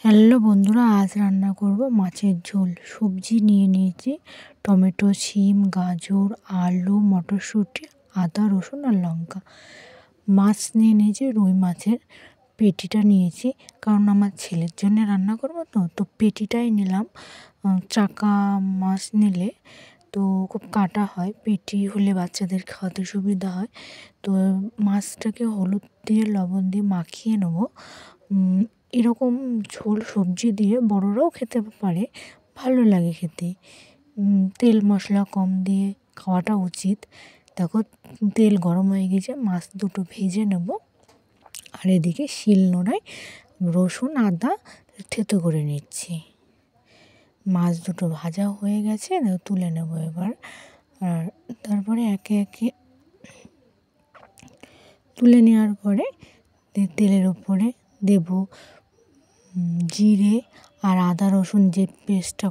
Hello বন্ধুরা, আজ রান্না করব মাছের ঝোল। সবজি নিয়ে নিয়েছি টমেটো, শিম, গাজর, আলু, মটরশুঁটি, আদা, রসুন আর লঙ্কা। মাছ নিয়ে নিয়েছি, রুই মাছের পেটিটা নিয়েছি, কারণ আমার ছেলের জন্য রান্না করব তো পেটিটাই নিলাম। চাকা মাছ নিলে তো খুব কাটা হয়, পেটি হলে বাচ্চাদের খাওয়াতে সুবিধা হয়। তো মাছটাকে হলুদ দিয়ে লবণ দিয়ে মাখিয়ে নেব। এরকম ঝোল সবজি দিয়ে বড়রাও খেতে পারে, ভালো লাগে খেতে। তেল মশলা কম দিয়ে খাওয়াটা উচিত। দেখো, তেল গরম হয়ে গেছে, মাছ দুটো ভেজে নেব। আর এদিকে শিলনোড়ায় রসুন আদা থেতো করে নিচ্ছি। মাছ দুটো ভাজা হয়ে গেছে, তুলে নেব এবার। আর তারপরে একে একে তুলে নেওয়ার পরে তেলের উপরে দেব জিরে আর আদা রসুন যে পেস্টটা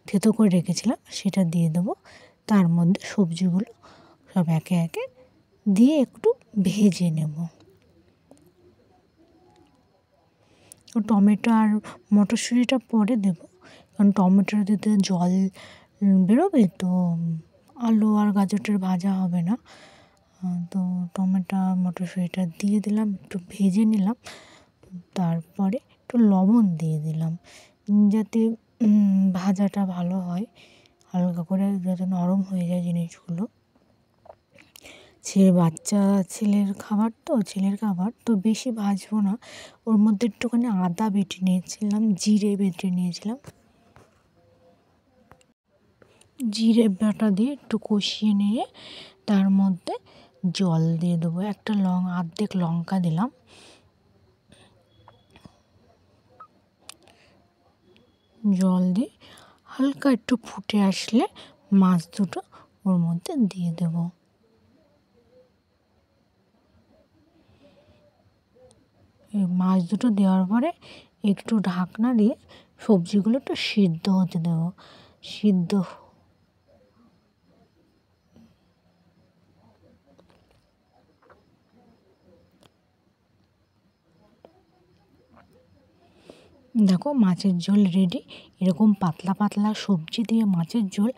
থেতো করে রেখেছিলাম সেটা দিয়ে দেবো। তার মধ্যে সবজিগুলো সব একে একে দিয়ে একটু ভেজে নেব। টমেটো আর মটরশুঁটিটা পরে দেবো, কারণ টমেটোর দিতে জল বেরোবে, তো আলু আর গাজরটার ভাজা হবে না। তো টমেটো আর মটরশুঁটিটা দিয়ে দিলাম, একটু ভেজে নিলাম। তারপরে একটু লবণ দিয়ে দিলাম, যাতে ভাজাটা ভালো হয়, হালকা করে যাতে নরম হয়ে যায় জিনিসগুলো। ছেলের খাবার তো বেশি ভাজবো না। ওর মধ্যে একটুখানি আদা বেটে নিয়েছিলাম, জিরে বেটে নিয়েছিলাম, জিরে বাটা দিয়ে একটু কষিয়ে নিয়ে তার মধ্যে জল দিয়ে দেবো। একটা অর্ধেক লঙ্কা দিলাম। জল দিয়ে হালকা একটু ফুটে আসলে মাছ দুটো ওর মধ্যে দিয়ে দেব। এই মাছ দুটো দেওয়ার পরে একটু ঢাকনা দিয়ে সবজিগুলো একটু সিদ্ধ হতে দেবো। দেখো, মাছের ঝোল রেডি। এরকম পাতলা পাতলা সবজি দিয়ে মাছের ঝোল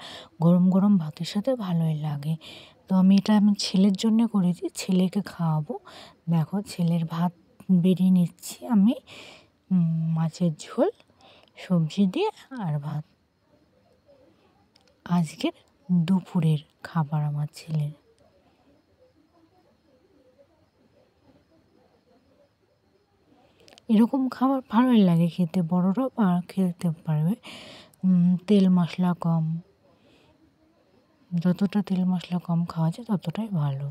গরম গরম ভাতের সাথে ভালোই লাগে। তো আমি এটা ছেলের জন্য করেছি, ছেলেকে খাওয়াবো। দেখো, ছেলের ভাত বেরিয়ে নিচ্ছি আমি। মাছের ঝোল, সবজি দিয়ে আর ভাত, আজকের দুপুরের খাবার আমার ছেলের। এরকম খাবার ভালোই লাগে খেতে, বড়রাও খেতে পারবে। তেল মশলা কম, যতটা তেল মশলা কম খাওয়া যায় ততটাই ভালো।